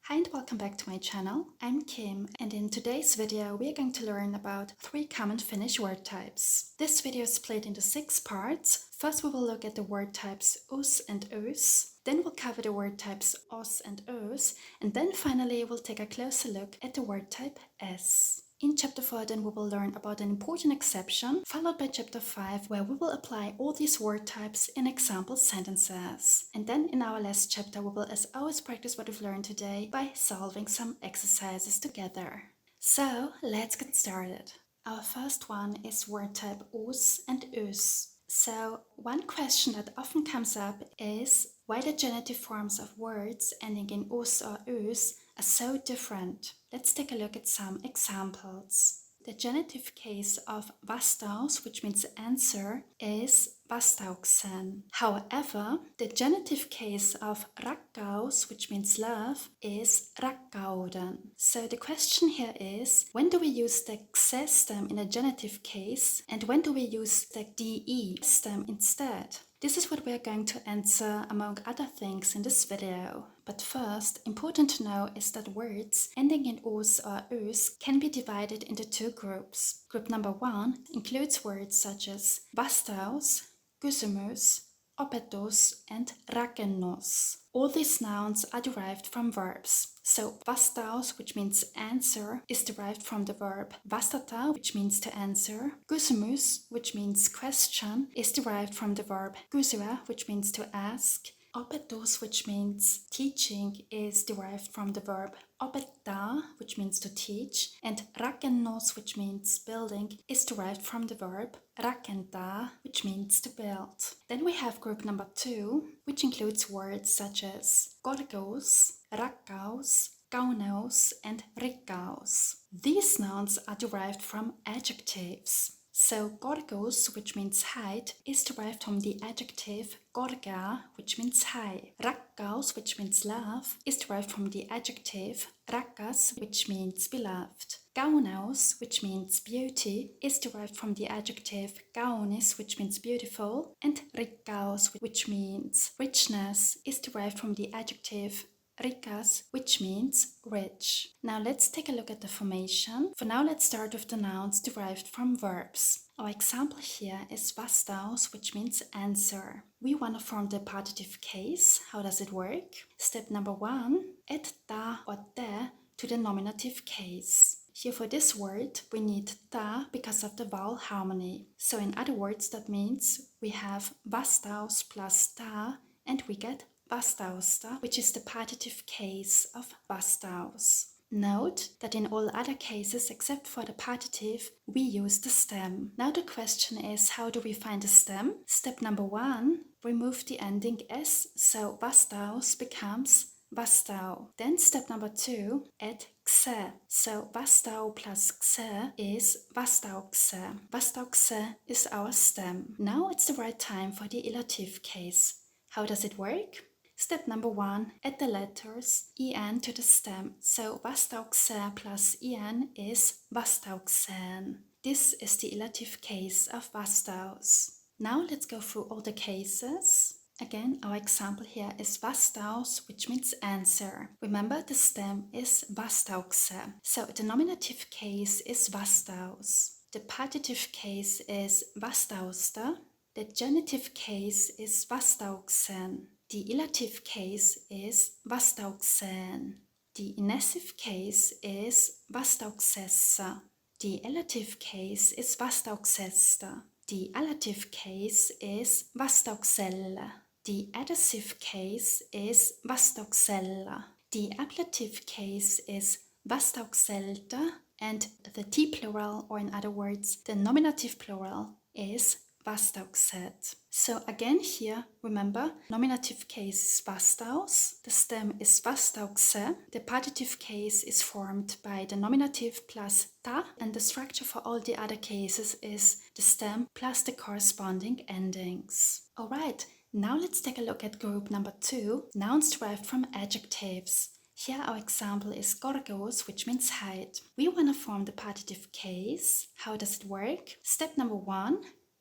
Hi and welcome back to my channel. I'm Kim, and in today's video we are going to learn about 3 common Finnish word types. This video is split into 6 parts. First we will look at the word types us and os, then we'll cover the word types os and os, and then finally we'll take a closer look at the word type s. In chapter 4 then we will learn about an important exception, followed by chapter 5 where we will apply all these word types in example sentences. And then in our last chapter we will as always practice what we've learned today by solving some exercises together. So let's get started. Our first one is word type us and us. So one question that often comes up is why the genitive forms of words ending in us or us are so different. Let's take a look at some examples. The genitive case of vastaus, which means answer, is vastauksen. However, the genitive case of rakkaus, which means love, is rakkauden. So the question here is, when do we use the kse stem in a genitive case and when do we use the de stem instead? This is what we are going to answer among other things in this video. But first, important to know is that words ending in us or us can be divided into 2 groups. Group number 1 includes words such as vastaus, kysymys, opetus and rakennos. All these nouns are derived from verbs. So vastaus, which means answer, is derived from the verb vastata, which means to answer. Kysymys, which means question, is derived from the verb kysyä, which means to ask. Opetus, which means teaching, is derived from the verb opettaa, which means to teach, and rakennos, which means building, is derived from the verb rakentaa, which means to build. Then we have group number 2, which includes words such as korkeus, rakkaus, kauneus, and rikkaus. These nouns are derived from adjectives. So korkeus, which means height, is derived from the adjective korkea, which means high. Rakkaus, which means love, is derived from the adjective rakkas, which means beloved. Kauneus, which means beauty, is derived from the adjective kaunis, which means beautiful. And rikkaus, which means richness, is derived from the adjective rikas, which means rich. Now let's take a look at the formation. For now, let's start with the nouns derived from verbs. Our example here is vastaus, which means answer. We want to form the partitive case. How does it work? Step number 1, add ta or te to the nominative case. Here for this word, we need ta because of the vowel harmony. So in other words, that means we have vastaus plus ta and we get vastausta, which is the partitive case of vastaus. Note that in all other cases except for the partitive, we use the stem. Now the question is, how do we find the stem? Step number 1, remove the ending s, so vastaus becomes vastau. Then step number 2, add kse. So vastau plus kse is vastaukse. Vastaukse is our stem. Now it's the right time for the ilative case. How does it work? Step number 1, add the letters en to the stem. So vastaukse plus en is vastauksen. This is the ilative case of vastaus. Now let's go through all the cases. Again, our example here is vastaus, which means answer. Remember, the stem is vastaukse. So the nominative case is vastaus. The partitive case is vastausta. The genitive case is vastauksen. The ilative case is vastauksen. The inessive case is vastauksessa. The elative case is vastauksesta. The allative case is vastaukselle. The adhesive case is vastauksella. The ablative case is vastaukselta. And the T plural, or in other words, the nominative plural, is vastaukset. So again here, remember, nominative case is vastaus, the stem is vastaukse, the partitive case is formed by the nominative plus ta, and the structure for all the other cases is the stem plus the corresponding endings. Alright, now let's take a look at group number 2, nouns derived from adjectives. Here our example is korkeus, which means height. We want to form the partitive case. How does it work? Step number 1,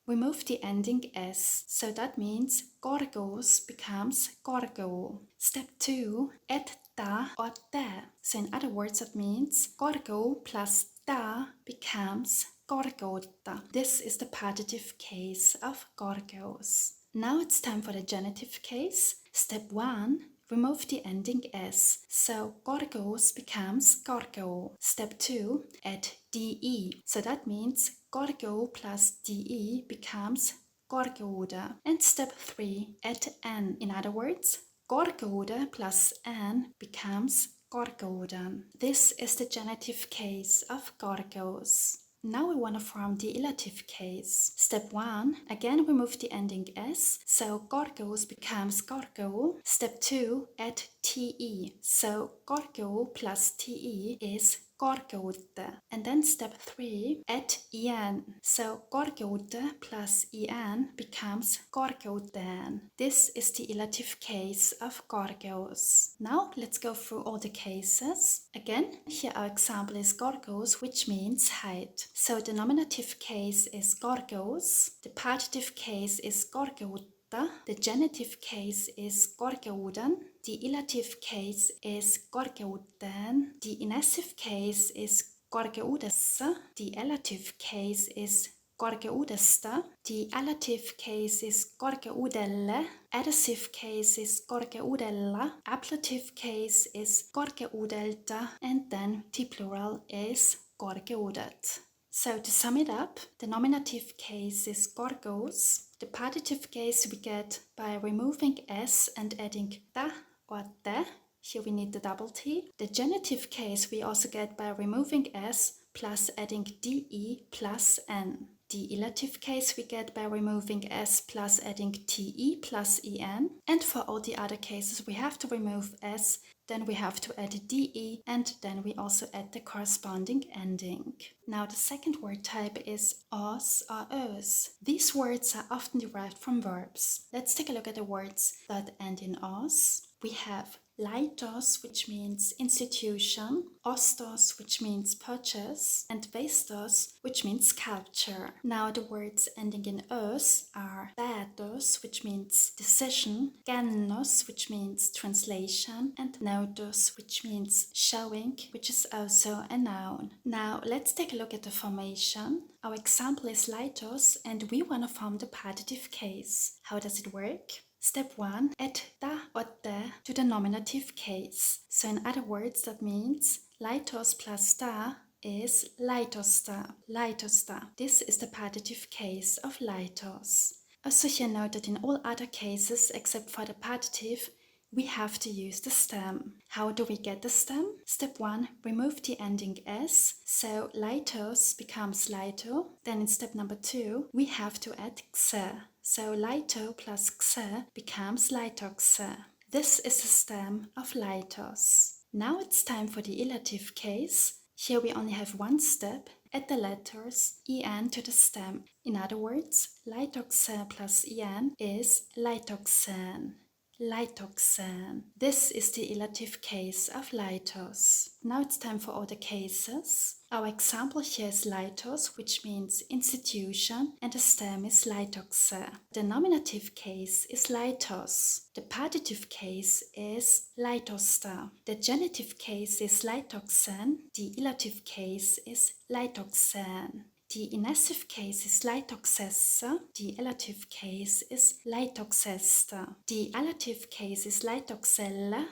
remove the ending s. So that means korkeus becomes korkeu. Step 2, add ta or te. So in other words, that means korgo plus ta becomes korgoutta. This is the partitive case of korgos. Now it's time for the genitive case. Step 1. Remove the ending s. So korgos becomes korgo. Step 2. Add de. So that means korgo plus de becomes korgode. And step 3. Add n. In other words, korgode plus n becomes korgoden. This is the genitive case of korgos. Now we want to form the ilative case. Step 1, again remove the ending s, so korgos becomes korgo. Step 2, add te, so korgo plus te is korgote. And then step 3, add en, so korgote plus en becomes korgoten. This is the ilative case of korgos. Now let's go through all the cases. Again, here our example is korgos, which means height. So the nominative case is korgos, the partitive case is korgoutta, the genitive case is korgouden, the ilative case is korgouten, the inessive case is korgoudessa, the elative case is korgeudesta, the allative case is korgeudelle, adhesive case is korgeudella, ablative case is korgeudelta, and then the plural is korgeudet. So to sum it up, the nominative case is korgos, the partitive case we get by removing s and adding ta or te. Here we need the double T. The genitive case we also get by removing s plus adding de plus n. The ilative case we get by removing s plus adding te plus en. And for all the other cases we have to remove s, then we have to add de, and then we also add the corresponding ending. Now the second word type is os or os. These words are often derived from verbs. Let's take a look at the words that end in os. We have Laitos, which means institution, ostos, which means purchase, and vestos, which means sculpture. Now the words ending in os are datos, which means decision, gennos, which means translation, and notos, which means showing, which is also a noun. Now let's take a look at the formation. Our example is Laitos, and we want to form the partitive case. How does it work? Step 1, add ta or te to the nominative case. So in other words, that means Laitos plus ta is Laitosta, Laitosta. This is the partitive case of Laitos. Also here note that in all other cases except for the partitive, we have to use the stem. How do we get the stem? Step 1, remove the ending s, so Laitos becomes Laito. Then in step number 2, we have to add xe. So Laito plus xe becomes Laitoxe. This is the stem of Laitos. Now it's time for the ilative case. Here we only have one step. Add the letters en to the stem. In other words, Laitoxe plus en is Laitoxen. Laitoxen. This is the ilative case of Laitos. Now it's time for all the cases. Our example here is Laitos, which means institution, and the stem is Laitoxe. The nominative case is Laitos. The partitive case is Laitosta. The genitive case is Laitoxen. The ilative case is Laitoxen. The inessive case is Laitoxessa, the elative case is Laitoxesta. The allative case is Laitoxella,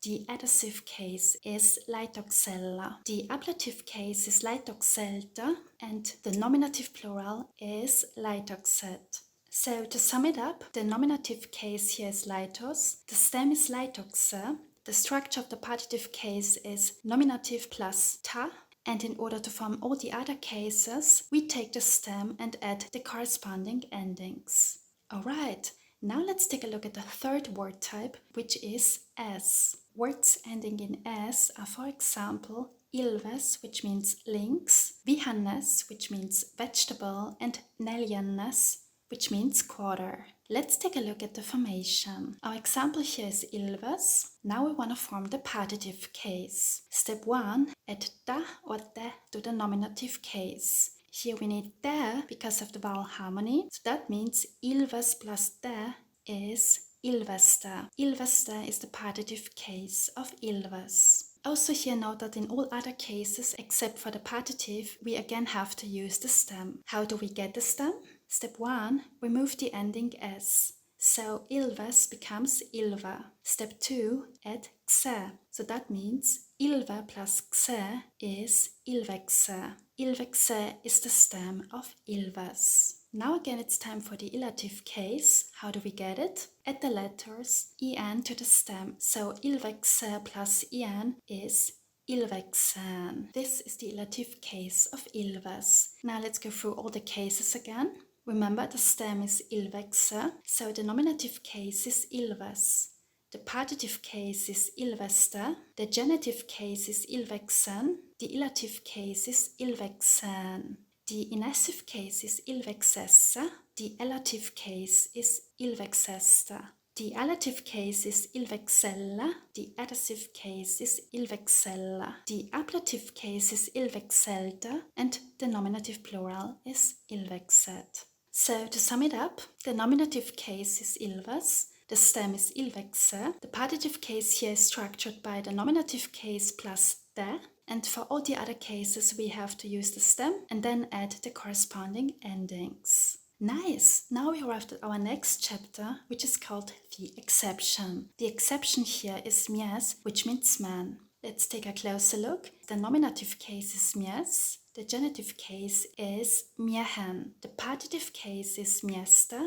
the adhesive case is Laitoxella. The ablative case is Laitoxelta, and the nominative plural is Laitoxet. So to sum it up, the nominative case here is Laitos, the stem is Laitoxe, the structure of the partitive case is nominative plus ta, and in order to form all the other cases, we take the stem and add the corresponding endings. Alright, now let's take a look at the third word type, which is s. Words ending in s are, for example, ilves, which means lynx, vihannes, which means vegetable, and neljannes, which means quarter. Let's take a look at the formation. Our example here is ilves. Now we want to form the partitive case. Step 1, add ta or te to the nominative case. Here we need te because of the vowel harmony. So that means ilves plus te is Ilveste. Ilveste is the partitive case of Ilves. Also here note that in all other cases except for the partitive, we again have to use the stem. How do we get the stem? Step 1, remove the ending s. So Ilves becomes Ilva. Step 2, add Kse. So that means Ilva plus Kse is Ilvekse. Ilvekse is the stem of Ilves. Now again it's time for the ilative case. How do we get it? Add the letters en to the stem. So Ilvekse plus en is Ilveksen. This is the ilative case of Ilves. Now let's go through all the cases again. Remember the stem is Ilvekse, so the nominative case is Ilves. The partitive case is Ilveste, the genitive case is Ilveksen, the ilative case is Ilveksen. The inessive case is Ilveksesse, the elative case is Ilvekseste. The allative case is Ilvekselle, the adjective case is Ilvekselle, the ablative case is Ilvekselde, and the nominative plural is Ilvekset. So to sum it up, the nominative case is Ilves, the stem is Ilvekse, the partitive case here is structured by the nominative case plus de, and for all the other cases we have to use the stem and then add the corresponding endings. Nice! Now we arrived at our next chapter, which is called the exception. The exception here is mies, which means man. Let's take a closer look. The nominative case is mies. The genitive case is miehen. The partitive case is mieste.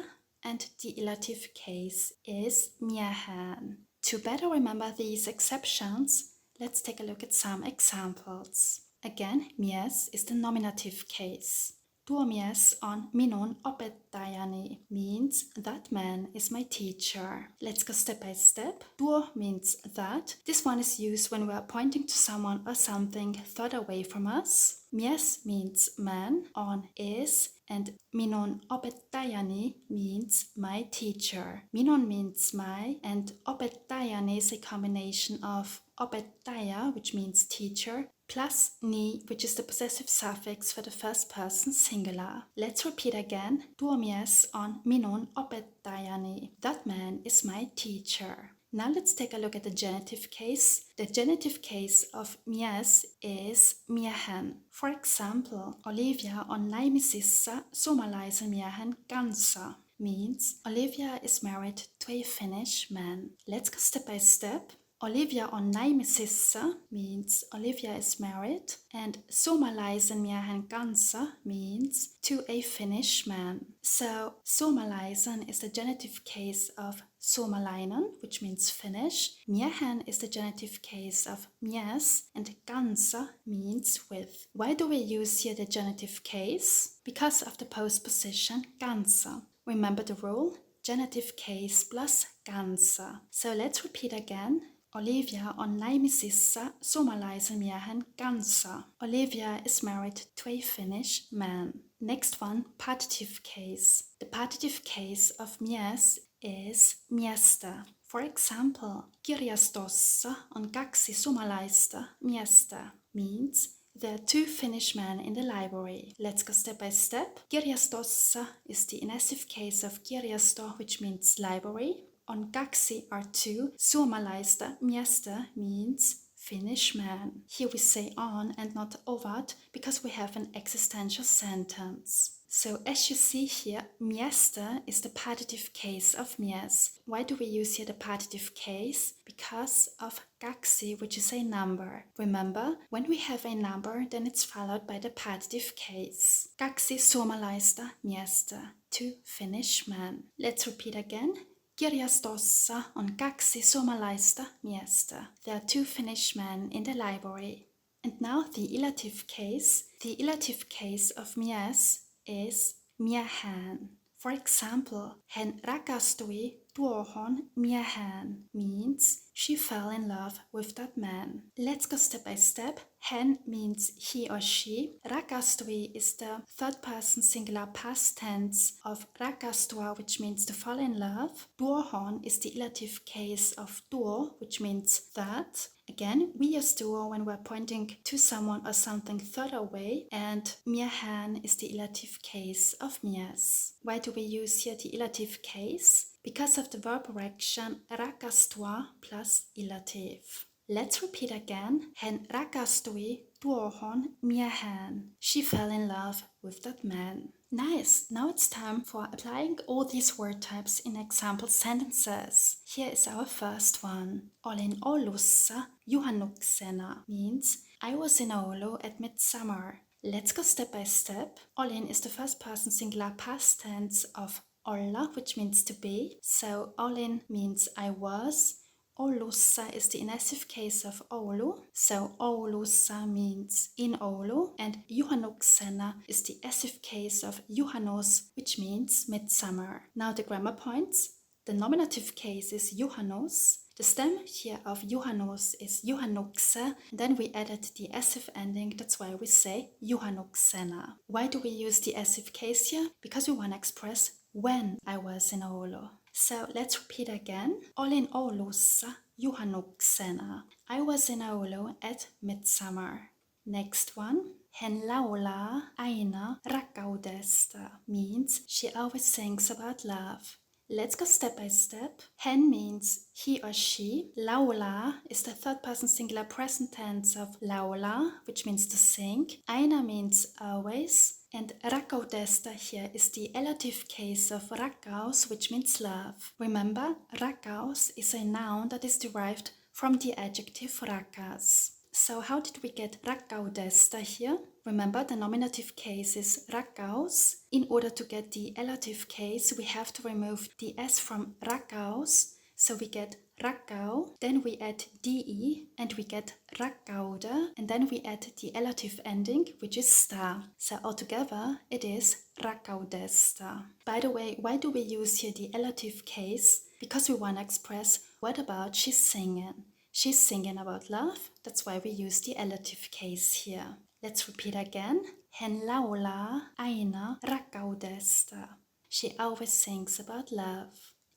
And the ilative case is miehen. To better remember these exceptions, let's take a look at some examples. Again, mies is the nominative case. Tuo mies on minun opettajani means that man is my teacher. Let's go step by step. Tuo means that. This one is used when we are pointing to someone or something further away from us. Mies means man, on is, and minun opettajani means my teacher. Minun means my, and opettajani is a combination of opettaja, which means teacher, plus ni, which is the possessive suffix for the first person singular. Let's repeat again. Tuo mies on minun opettajani. That man is my teacher. Now let's take a look at the genitive case. The genitive case of mies is miehen. For example, Olivia on naimisissa suomalaisen miehen kanssa means Olivia is married to a Finnish man. Let's go step by step. Olivia on naimisissa means Olivia is married, and suomalaisen miehen kanssa means to a Finnish man. So suomalaisen is the genitive case of suomalainen, which means Finnish. Miehen is the genitive case of mies, and kanssa means with. Why do we use here the genitive case? Because of the postposition kanssa. Remember the rule? Genitive case plus kanssa. So let's repeat again. Olivia on naimisissa suomalaisen miehen kanssa. Olivia is married to a Finnish man. Next one, partitive case. The partitive case of mies is miestä. For example, kirjastossa on 2 suomalaista miestä means there are 2 Finnish men in the library. Let's go step by step. Kirjastossa is the inessive case of kirjasto, which means library. On 2 are 2. Suomalaista miestä means Finnish man. Here we say on and not ovat because we have an existential sentence. So as you see here, miestä is the partitive case of mies. Why do we use here the partitive case? Because of 2, which is a number. Remember, when we have a number, then it's followed by the partitive case. 2 suomalaista miestä, 2 Finnish men. Let's repeat again. Kirjastossa on 2 suomalaista miestä. There are 2 Finnish men in the library. And now the ilative case. The ilative case of mies is miehen. For example, hän rakastui tuohon mieheen means she fell in love with that man. Let's go step by step. Hän means he or she. Rakastui is the third person singular past tense of rakastua, which means to fall in love. Tuohon is the ilative case of tuo, which means that. Again, we use tuo when we're pointing to someone or something further away, and miehen is the ilative case of mies. Why do we use here the ilative case? because of the verb erection rakastua plus illative. Let's repeat again. Hän rakastui tuohon mieheen. She fell in love with that man. Nice! Now it's time for applying all these word types in example sentences. Here is our first one. Olin Oulussa juhannuksena means I was in Oulu at midsummer. Let's go step by step. Olin is the first person singular past tense of olla, which means to be. So olin means I was. Oulussa is the inessive case of Oulu, so Oulussa means in Oulu, and juhannuksena is the essive case of juhannus, which means midsummer. Now the grammar points. The nominative case is juhannus. The stem here of juhannus is juhannukse, then we added the essive ending, that's why we say juhannuksena. Why do we use the essive case here? Because we want to express when I was in Oulu. So let's repeat again. Olin Oulussa juhannuksena. I was in Oulu at midsummer. Next one. Hän laulaa aina rakkaudesta means she always sings about love. Let's go step by step. Hän means he or she. Laulaa is the third person singular present tense of laulaa, which means to sing. Aina means always. And rakkaudesta here is the elative case of rakkaus, which means love. Remember, rakkaus is a noun that is derived from the adjective rakkas. So how did we get rakkaudesta here? Remember, the nominative case is rakkaus. In order to get the elative case, we have to remove the s from rakkaus. So we get rakkau, then we add de, and we get rakkaude, and then we add the elative ending, which is sta. So altogether, it is rakkaudesta. By the way, why do we use here the elative case? Because we want to express what about she's singing. She's singing about love, that's why we use the elative case here. Let's repeat again. Hän laulaa aina rakkaudesta. She always sings about love.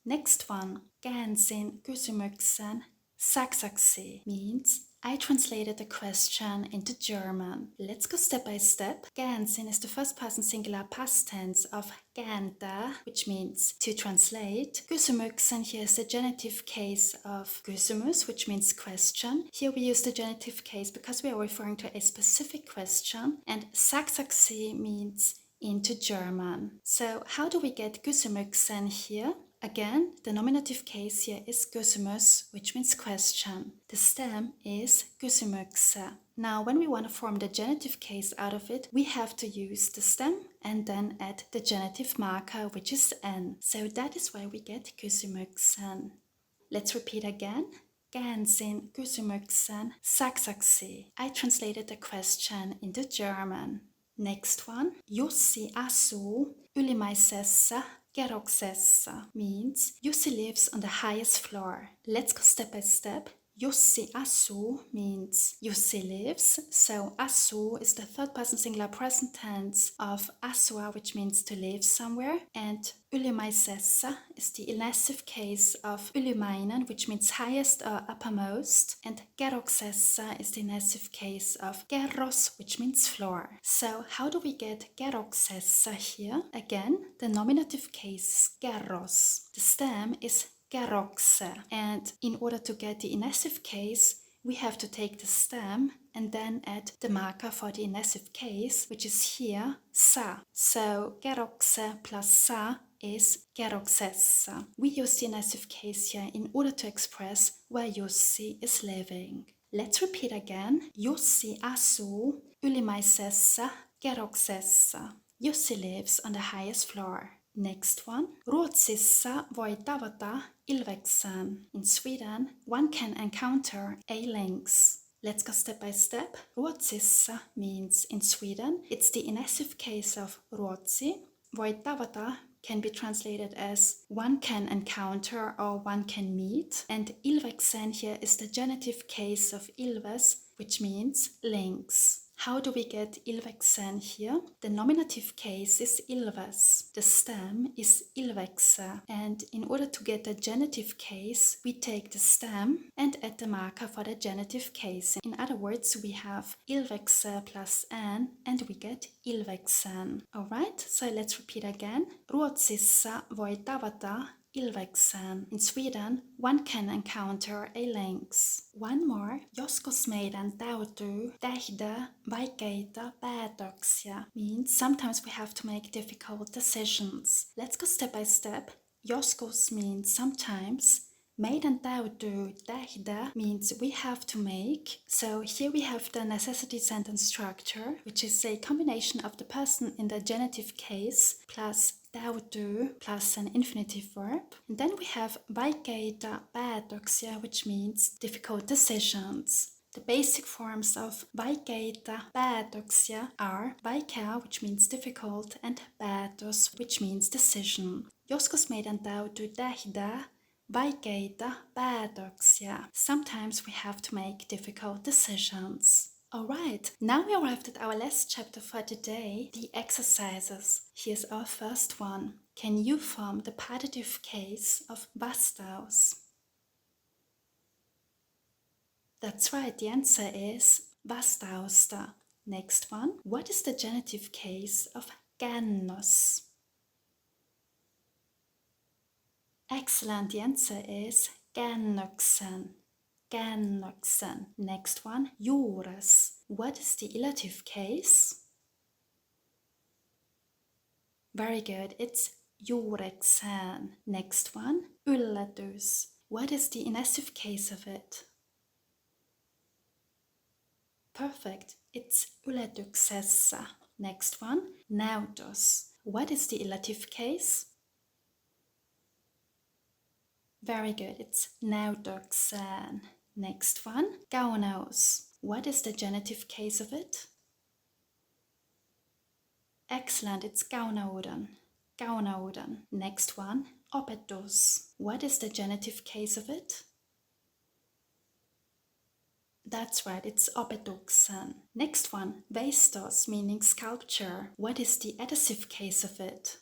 Next one. Käänsin kysymyksen saksaksi means I translated the question into German. Let's go step by step. Käänsin is the first person singular past tense of kääntää, which means to translate. Kysymyksen here is the genitive case of kysymys, which means question. Here we use the genitive case because we are referring to a specific question. And saksaksi means into German. So how do we get kysymyksen here? Again, the nominative case here is kysymys, which means question. The stem is kysymykse. Now, when we want to form the genitive case out of it, we have to use the stem and then add the genitive marker, which is n. So that is why we get kysymyksen. Let's repeat again. Käänsin kysymyksen saksaksi. I translated the question into German. Next one. Jussi asuu ylimmäisessä kerroksessa means Jussi lives on the highest floor. Let's go step by step. Jussi asuu means Jussi lives. So asuu is the third person singular present tense of asua, which means to live somewhere. And ylimmäisessä is the inessive case of ylimmäinen, which means highest or uppermost. And kerroksessa is the inessive case of kerros, which means floor. So how do we get kerroksessa here? Again, the nominative case is kerros. The stem is kerrokse. And in order to get the inessive case, we have to take the stem and then add the marker for the inessive case, which is here, sa. So kerrokse plus sa is kerroksessa. We use the inessive case here in order to express where Jussi is living. Let's repeat again. Jussi asuu ylimmäisessä kerroksessa. Jussi lives on the highest floor. Next one. Ruotsissa voi tavata ilveksen. In Sweden, one can encounter a lynx. Let's go step by step. Ruotsissa means in Sweden. It's the inessive case of Ruotsi. Voi tavata can be translated as one can encounter or one can meet. And ilveksen here is the genitive case of ilves, which means lynx. How do we get ilveksen here? The nominative case is ilves. The stem is ilvekse. And in order to get the genitive case, we take the stem and add the marker for the genitive case. In other words, we have ilvekse plus n and we get ilveksen. Alright, so let's repeat again. Ruotsissa voi tavata ilveksen. In Sweden, one can encounter a lynx. One more. Joskus meidän täytyy tehdä vaikeita päätöksiä means sometimes we have to make difficult decisions. Let's go step by step. Joskus means sometimes. Meidän täytyy tehdä means we have to make. So here we have the necessity sentence structure, which is a combination of the person in the genitive case plus täytyy plus an infinitive verb. And then we have vaikeita päätöksiä, which means difficult decisions. The basic forms of vaikeita päätöksiä are vaikea, which means difficult, and päätös, which means decision. Joskus meidän täytyy tehdä vaikeita päätöksiä. Sometimes we have to make difficult decisions. Alright, now we arrived at our last chapter for today, the exercises. Here's our first one. Can you form the partitive case of vastaus? That's right, the answer is vastausta. Next one. What is the genitive case of käännös? Excellent, the answer is käännöksen. Käännöksen. Next one, juures. What is the illative case? Very good, it's juurekseen. Next one, yllätys. What is the inessive case of it? Perfect, it's yllätyksessä. Next one, näytös. What is the illative case? Very good, it's näytökseen. Next one, kauneus. What is the genitive case of it? Excellent, it's kauneuden. Kauneuden. Next one, opetus. What is the genitive case of it? That's right, it's opetuksen. Next one, veistos, meaning sculpture. What is the adhesive case of it?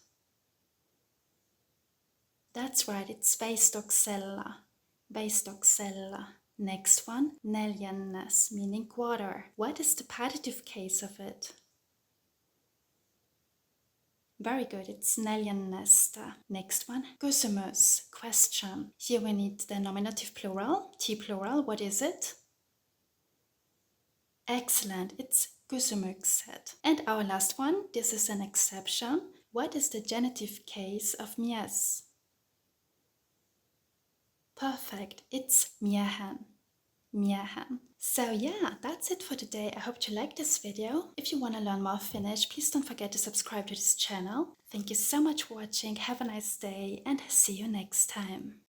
That's right, it's veistoksella. Veistoksella. Next one, neljännes, meaning quarter. What is the partitive case of it? Very good, it's neljännesta. Next one, kysymys, question. Here we need the nominative plural, T plural, what is it? Excellent, it's kysymykset. And our last one, this is an exception. What is the genitive case of mies? Perfect, it's miehen. Miehen. So yeah, that's it for today. I hope you liked this video. If you want to learn more Finnish, please don't forget to subscribe to this channel. Thank you so much for watching. Have a nice day and see you next time.